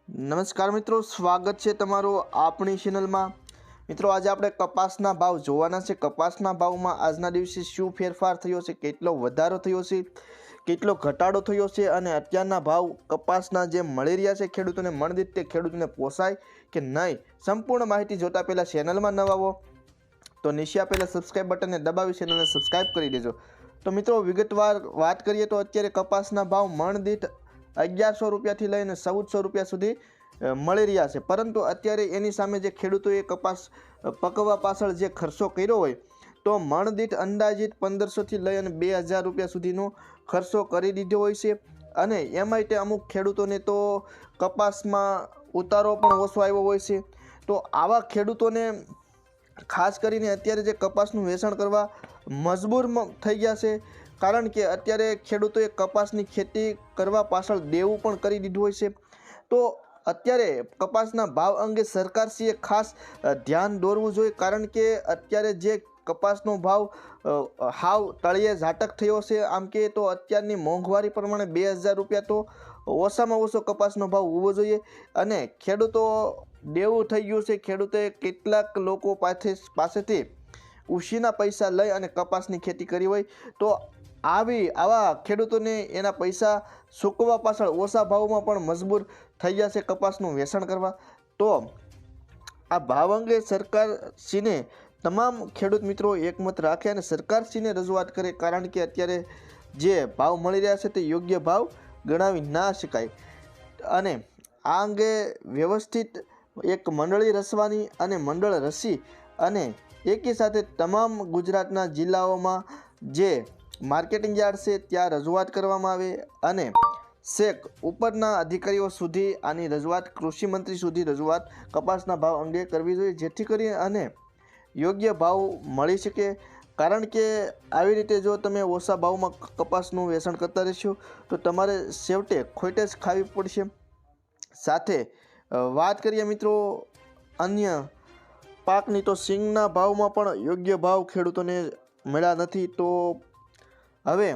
નમસ્કાર મિત્રો, સ્વાગત છે તમારું આપણી ચેનલમાં। મિત્રો, આજે આપણે કપાસના ભાવ જોવાના છે। કપાસના ભાવમાં આજના દિવસે શું ફેરફાર થયો છે, કેટલો વધારો થયો છે, કેટલો ઘટાડો થયો છે અને અત્યારના ભાવ કપાસના જે મળી રહ્યા છે ખેડૂતોને મણદીઠ તે ખેડૂતોને પોસાય કે નહીં, સંપૂર્ણ માહિતી જોતા પહેલાં ચેનલમાં નવા આવો તો નીચે આપેલા સબસ્ક્રાઇબ બટનને દબાવી ચેનલને સબસ્ક્રાઇબ કરી દેજો। તો મિત્રો, વિગતવાર વાત કરીએ તો અત્યારે કપાસના ભાવ મણદીઠ 1100 રૂપિયાથી લઈને 1400 રૂપિયા સુધી મળી રહ્યા છે। પરંતુ અત્યારે એની સામે જે ખેડૂતોએ કપાસ પકવવા પાછળ જે ખર્ચો કર્યો હોય તો મણદીઠ અંદાજિત 1500થી લઈ અને 2000 રૂપિયા સુધીનો ખર્ચો કરી દીધો હોય છે। અને એમાંય તે અમુક ખેડૂતોને તો કપાસમાં ઉતારો પણ ઓછો આવ્યો હોય છે। તો આવા ખેડૂતોને ખાસ કરીને અત્યારે જે કપાસનું વેચાણ કરવા મજબૂર થઈ ગયા છે, કારણ કે અત્યારે ખેડૂતોએ કપાસની ખેતી કરવા પાછળ દેવું પણ કરી દીધું હોય છે। તો અત્યારે કપાસના ભાવ અંગે સરકારશ્રીએ ખાસ ધ્યાન દોરવું જોઈએ, કારણ કે અત્યારે જે કપાસનો ભાવ હાવ તળિયે ઝાટક થયો છે। આમ કે તો અત્યારની મોંઘવારી પ્રમાણે 2000 રૂપિયા તો ઓછામાં ઓછો કપાસનો ભાવ હોવો જોઈએ અને ખેડૂતો દેવું થઈ ગયું છે। ખેડૂતોએ કેટલાક લોકો પાસેથી ઉછીના પૈસા લઈ અને કપાસની ખેતી કરી હોય તો આવા ખેડૂતોને એના પૈસા ચૂકવવા પાછળ ઓછા ભાવમાં પણ મજબૂર થઈ ગયા છે કપાસનું વેચાણ કરવા। તો આ ભાવ અંગે સરકારશ્રીને તમામ ખેડૂત મિત્રો એકમત રાખે અને સરકારશ્રીને રજૂઆત કરે, કારણ કે અત્યારે જે ભાવ મળી રહ્યા છે તે યોગ્ય ભાવ ગણાવી ના શકાય અને આ અંગે વ્યવસ્થિત એક મંડળી રચવાની અને મંડળ રચી અને એકી સાથે તમામ ગુજરાતના જિલ્લાઓમાં જે માર્કેટિંગ યાર્ડ છે ત્યાં રજૂઆત કરવામાં આવે અને શેક ઉપરના અધિકારીઓ સુધી આની રજૂઆત, કૃષિ મંત્રી સુધી રજૂઆત કપાસના ભાવ અંગે કરવી જોઈએ, જેથી કરી અને યોગ્ય ભાવ મળી શકે। કારણ કે આવી રીતે જો તમે ઓછા ભાવમાં કપાસનું વેચાણ કરતા રહેશો તો તમારે છેવટે ખોટે જ ખાવી પડશે। સાથે વાત કરીએ મિત્રો અન્ય પાકની, તો સિંગના ભાવમાં પણ યોગ્ય ભાવ ખેડૂતોને મળ્યા નથી। તો હવે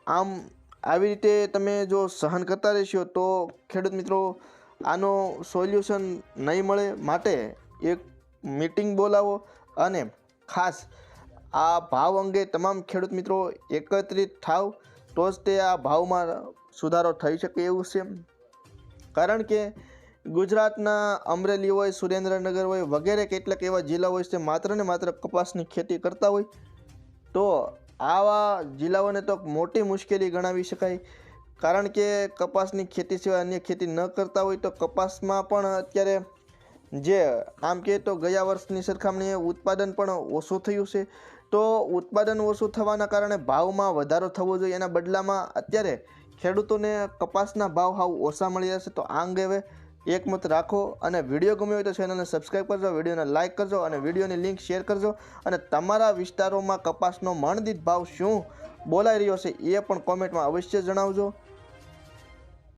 આમ આવી રીતે તમે જો સહન કરતા રહેશો તો ખેડૂત મિત્રો આનો સોલ્યુશન નહીં મળે, માટે એક મીટિંગ બોલાવો અને ખાસ આ ભાવ અંગે તમામ ખેડૂત મિત્રો એકત્રિત થાવ તો જ તે આ ભાવમાં સુધારો થઈ શકે એવું છે। કારણ કે ગુજરાતના અમરેલી હોય, સુરેન્દ્રનગર હોય વગેરે કેટલાક એવા જિલ્લા હોય છે માત્ર ને માત્ર કપાસની ખેતી કરતા હોય, તો આવા જિલ્લાઓને તો મોટી મુશ્કેલી ગણાવી શકાય। કારણ કે કપાસની ખેતી સિવાય અન્ય ખેતી ન કરતા હોય તો કપાસમાં પણ અત્યારે જે આમ કહે તો ગયા વર્ષની સરખામણીએ ઉત્પાદન પણ ઓછું થયું છે। તો ઉત્પાદન ઓછું થવાના કારણે ભાવમાં વધારો થવો જોઈએ, એના બદલામાં અત્યારે ખેડૂતોને કપાસના ભાવ હાવ ઓછા મળી રહ્યા છે। તો આ અંગે હવે એકમત રાખો અને વિડીયો ગમ્યો હોય તો ચેનલને સબસ્ક્રાઈબ કરજો, વિડીયોને લાઇક કરજો અને વિડીયોની લિંક શેર કરજો અને તમારા વિસ્તારોમાં કપાસનો મણદીઠ ભાવ શું બોલાઈ રહ્યો છે એ પણ કોમેન્ટમાં અવશ્ય જણાવજો।